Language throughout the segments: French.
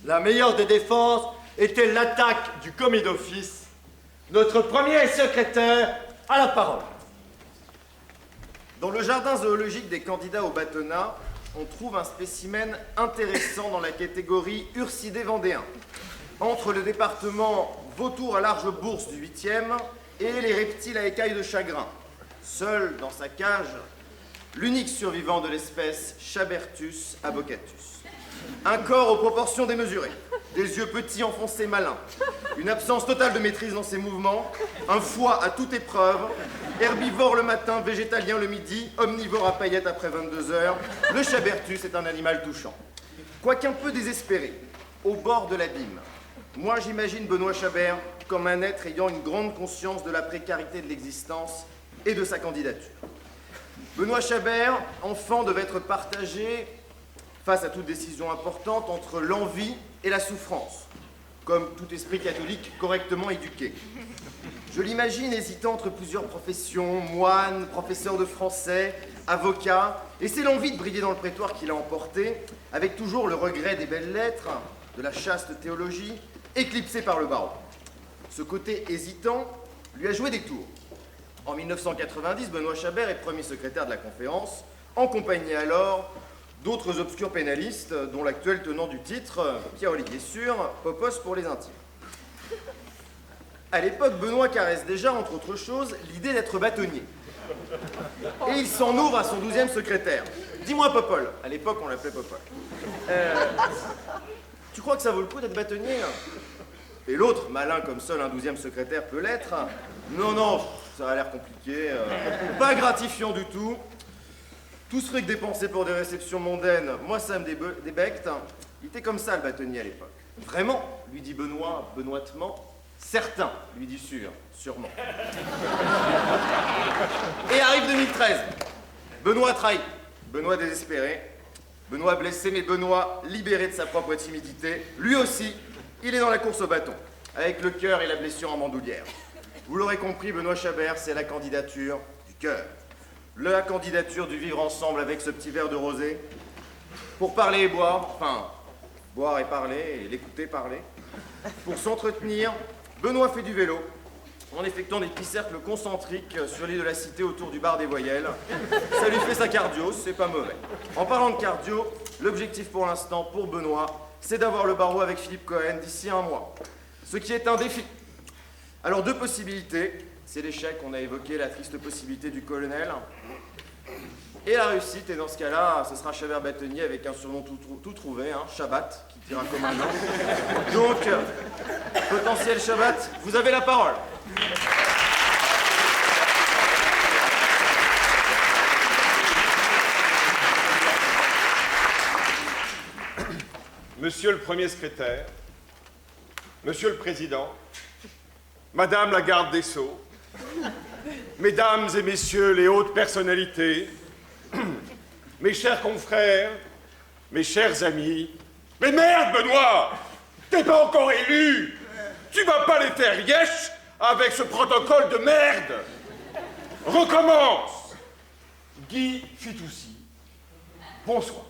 La meilleure des défenses était l'attaque du commis d'office. Notre premier secrétaire a la parole. Dans le jardin zoologique des candidats au bâtonnat, on trouve un spécimen intéressant dans la catégorie Ursidés vendéens, entre le département vautour à large bourse du 8e et les reptiles à écailles de chagrin. Seul dans sa cage, l'unique survivant de l'espèce Chabertus abocatus. Un corps aux proportions démesurées, des yeux petits enfoncés malins, une absence totale de maîtrise dans ses mouvements, un foie à toute épreuve, herbivore le matin, végétalien le midi, omnivore à paillettes après 22 heures, le Chabertus est un animal touchant. Quoiqu'un peu désespéré, au bord de l'abîme, moi j'imagine Benoît Chabert comme un être ayant une grande conscience de la précarité de l'existence et de sa candidature. Benoît Chabert, enfant, devait être partagé face à toute décision importante entre l'envie et la souffrance, comme tout esprit catholique correctement éduqué. Je l'imagine hésitant entre plusieurs professions, moine, professeur de français, avocat, et c'est l'envie de briller dans le prétoire qui l'a emporté, avec toujours le regret des belles lettres, de la chaste théologie, éclipsé par le barreau. Ce côté hésitant lui a joué des tours. En 1990, Benoît Chabert est premier secrétaire de la conférence, en compagnie alors d'autres obscurs pénalistes, dont l'actuel tenant du titre, Pierre-Olivier Sûr, Popos pour les intimes. À l'époque, Benoît caresse déjà, entre autres choses, l'idée d'être bâtonnier. Et il s'en ouvre à son 12e secrétaire. Dis-moi, Popol. À l'époque, on l'appelait Popol. Tu crois que ça vaut le coup d'être bâtonnier? Et l'autre, malin comme seul un 12e secrétaire peut l'être, non, non, ça a l'air compliqué, pas gratifiant du tout. Tout ce fric dépensé pour des réceptions mondaines, moi ça me débecte. Il était comme ça le bâtonnier à l'époque. Vraiment, lui dit Benoît, benoîtement. Certain, lui dit Sûr, sûrement. Et arrive 2013. Benoît trahi, Benoît désespéré, Benoît blessé, mais Benoît libéré de sa propre timidité. Lui aussi, il est dans la course au bâton, avec le cœur et la blessure en bandoulière. Vous l'aurez compris, Benoît Chabert, c'est la candidature du cœur. La candidature du vivre ensemble avec ce petit verre de rosé. Pour parler et boire, enfin, boire et parler, et l'écouter parler. Pour s'entretenir, Benoît fait du vélo, en effectuant des petits cercles concentriques sur l'île de la Cité autour du bar des Voyelles. Ça lui fait sa cardio, c'est pas mauvais. En parlant de cardio, l'objectif pour l'instant, pour Benoît, c'est d'avoir le barreau avec Philippe Cohen d'ici un mois. Ce qui est un défi. Alors, deux possibilités. C'est l'échec, on a évoqué la triste possibilité du colonel. Et la réussite, et dans ce cas-là, ce sera Chabert bâtonnier avec un surnom tout trouvé, hein, Shabbat, qui tira comme un an. Donc, potentiel Shabbat, vous avez la parole. Monsieur le Premier secrétaire, Monsieur le Président, Madame la garde des Sceaux, Mesdames et Messieurs les hautes personnalités, mes chers confrères, mes chers amis, mais merde, Benoît, t'es pas encore élu, tu vas pas les faire yesh avec ce protocole de merde. Recommence. Guy Fitoussi, bonsoir.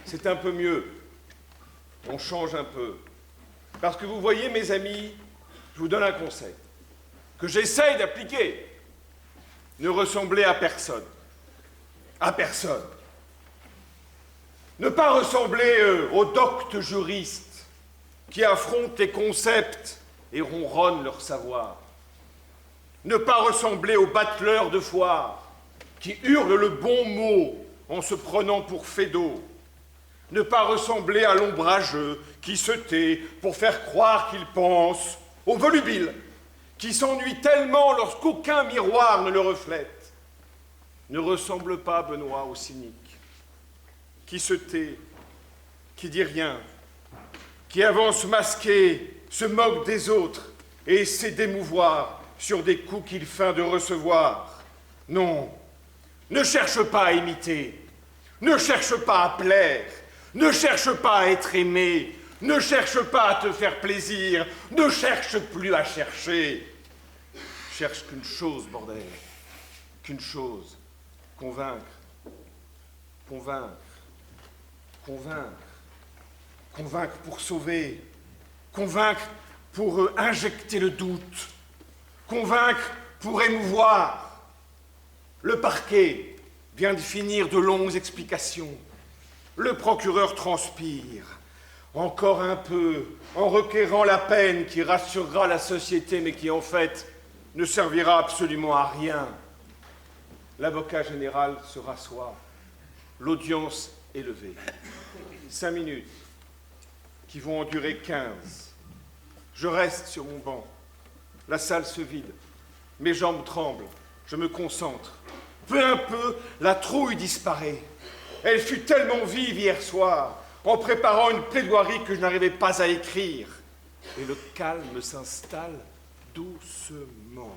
C'est un peu mieux, on change un peu, parce que vous voyez, mes amis, je vous donne un conseil que j'essaye d'appliquer. Ne ressemblez à personne. À personne. Ne pas ressembler aux doctes juristes qui affrontent les concepts et ronronnent leur savoir. Ne pas ressembler aux bateleurs de foire qui hurlent le bon mot en se prenant pour Fédot. Ne pas ressembler à l'ombrageux qui se tait pour faire croire qu'il pense, au volubile qui s'ennuie tellement lorsqu'aucun miroir ne le reflète. Ne ressemble pas, Benoît, au cynique, qui se tait, qui dit rien, qui avance masqué, se moque des autres et essaie d'émouvoir sur des coups qu'il feint de recevoir. Non, ne cherche pas à imiter, ne cherche pas à plaire, ne cherche pas à être aimé, ne cherche pas à te faire plaisir, ne cherche plus à chercher. Cherche qu'une chose, bordel, qu'une chose, convaincre, convaincre, convaincre, Convaincre pour sauver, convaincre pour injecter le doute, convaincre pour émouvoir. Le parquet vient de finir de longues explications. Le procureur transpire, encore un peu, en requérant la peine qui rassurera la société, mais qui en fait ne servira absolument à rien. L'avocat général se rassoit. L'audience est levée. 5 minutes, qui vont en durer 15. Je reste sur mon banc. La salle se vide. Mes jambes tremblent. Je me concentre. Peu à peu, la trouille disparaît. Elle fut tellement vive hier soir, en préparant une plaidoirie que je n'arrivais pas à écrire. Et le calme s'installe doucement,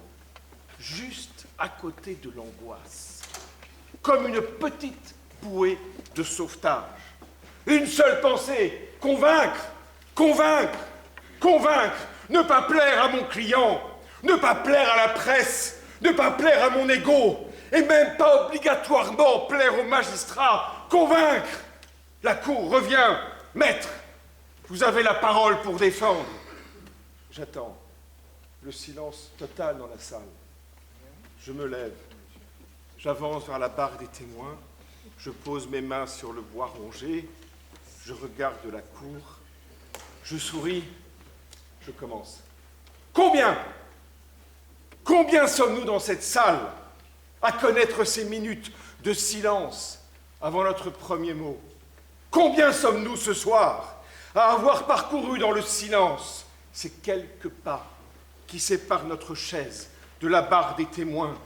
juste à côté de l'angoisse, comme une petite bouée de sauvetage. Une seule pensée, convaincre, convaincre, convaincre, ne pas plaire à mon client, ne pas plaire à la presse, ne pas plaire à mon ego, et même pas obligatoirement plaire au magistrat, convaincre. La cour revient, maître, vous avez la parole pour défendre. J'attends, le silence total dans la salle. Je me lève, j'avance vers la barre des témoins, je pose mes mains sur le bois rongé, je regarde la cour, je souris, je commence. Combien sommes-nous dans cette salle à connaître ces minutes de silence avant notre premier mot? Combien sommes-nous ce soir à avoir parcouru dans le silence ces quelques pas qui séparent notre chaise de la barre des témoins,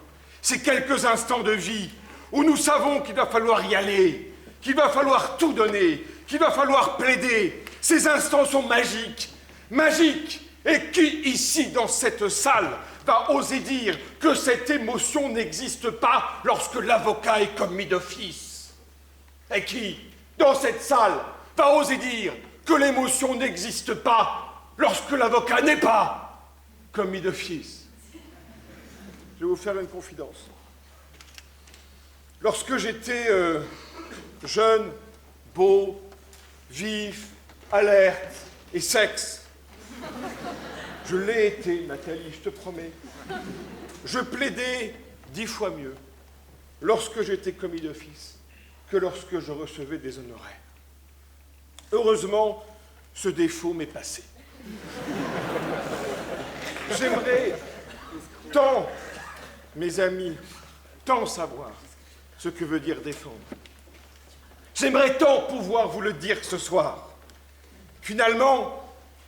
ces quelques instants de vie où nous savons qu'il va falloir y aller, qu'il va falloir tout donner, qu'il va falloir plaider. Ces instants sont magiques, magiques. Et qui, ici, dans cette salle, va oser dire que cette émotion n'existe pas lorsque l'avocat est commis d'office? Et qui, dans cette salle, va oser dire que l'émotion n'existe pas lorsque l'avocat n'est pas commis d'office? Je vais vous faire une confidence. Lorsque j'étais jeune, beau, vif, alerte et sexe, je l'ai été, Nathalie, je te promets. Je plaidais 10 fois mieux lorsque j'étais commis d'office que lorsque je recevais des honoraires. Heureusement, ce défaut m'est passé. J'aimerais tant, mes amis, tant savoir ce que veut dire défendre. J'aimerais tant pouvoir vous le dire ce soir. Finalement,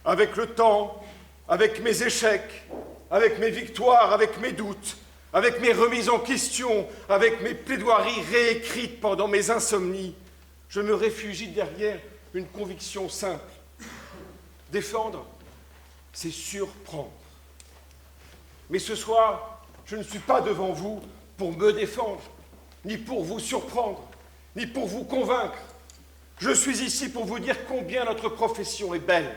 avec le temps, avec mes échecs, avec mes victoires, avec mes doutes, avec mes remises en question, avec mes plaidoiries réécrites pendant mes insomnies, je me réfugie derrière une conviction simple. Défendre, c'est surprendre. Mais ce soir, je ne suis pas devant vous pour me défendre, ni pour vous surprendre, ni pour vous convaincre. Je suis ici pour vous dire combien notre profession est belle,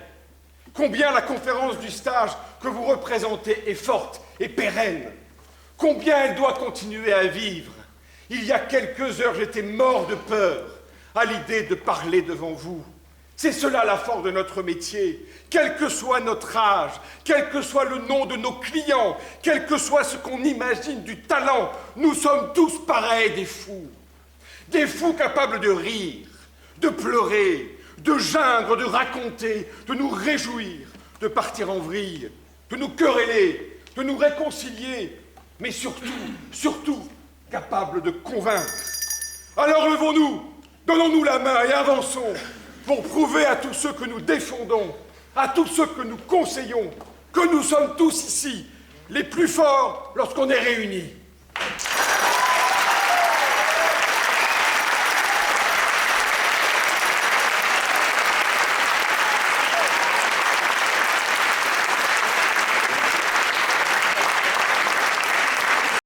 combien la conférence du stage que vous représentez est forte et pérenne, combien elle doit continuer à vivre. Il y a quelques heures, j'étais mort de peur à l'idée de parler devant vous. C'est cela la force de notre métier. Quel que soit notre âge, quel que soit le nom de nos clients, quel que soit ce qu'on imagine du talent, nous sommes tous pareils, des fous. Des fous capables de rire, de pleurer, de geindre, de raconter, de nous réjouir, de partir en vrille, de nous quereller, de nous réconcilier, mais surtout, capables de convaincre. Alors levons-nous, donnons-nous la main et avançons pour prouver à tous ceux que nous défendons, à tous ceux que nous conseillons, que nous sommes tous ici les plus forts lorsqu'on est réunis.